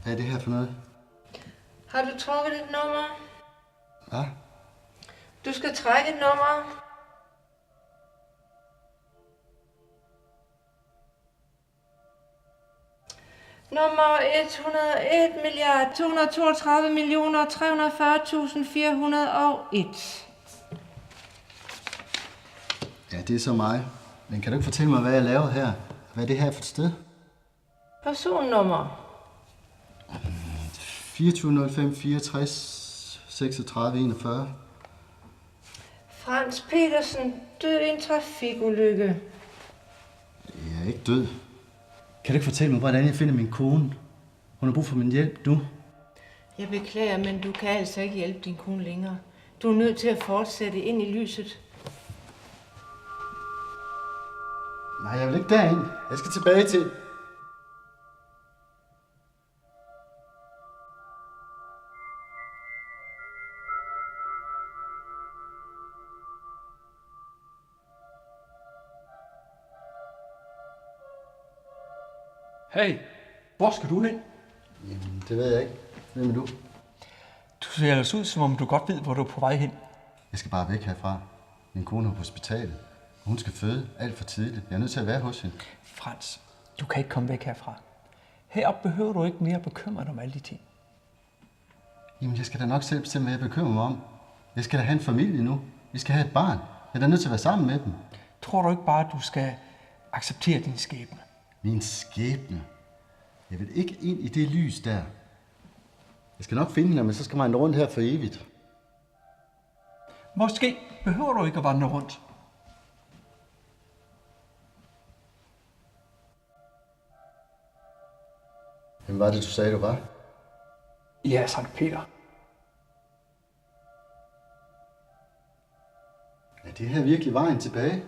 Hvad er det her for noget? Har du trukket et nummer? Hvad? Du skal trække et nummer. Nummer 101.232.340.401. Ja, det er så mig. Men kan du ikke fortælle mig, hvad jeg laver her? Hvad er det her for et sted? Personnummer. 2405 64 36 41. Frans Petersen, død i en trafikulykke. Jeg er ikke død. Kan du ikke fortælle mig, hvordan jeg finder min kone? Hun har brug for min hjælp, du. Jeg beklager, men du kan altså ikke hjælpe din kone længere. Du er nødt til at fortsætte ind i lyset. Nej, jeg vil ikke derind. Jeg skal tilbage til... Hey, hvor skal du hen? Jamen, det ved jeg ikke. Hvem er du? Du ser ellers ud, som om du godt ved, hvor du er på vej hen. Jeg skal bare væk herfra. Min kone er på hospitalet. Hun skal føde alt for tidligt. Jeg er nødt til at være hos hende. Frans, du kan ikke komme væk herfra. Heroppe behøver du ikke mere bekymre dig om alle de ting. Jamen, jeg skal da nok selv bestemme, hvad jeg bekymrer mig om. Jeg skal da have en familie nu. Vi skal have et barn. Jeg er da nødt til at være sammen med dem. Tror du ikke bare, at du skal acceptere din skæbne? Min skæbne. Jeg vil ikke ind i det lys der. Jeg skal nok finde hende, men så skal man rundt her for evigt. Måske behøver du ikke at vandre rundt. Hvem var det, du sagde, du var? Ja, Sankt Peter. Er det her virkelig vejen tilbage?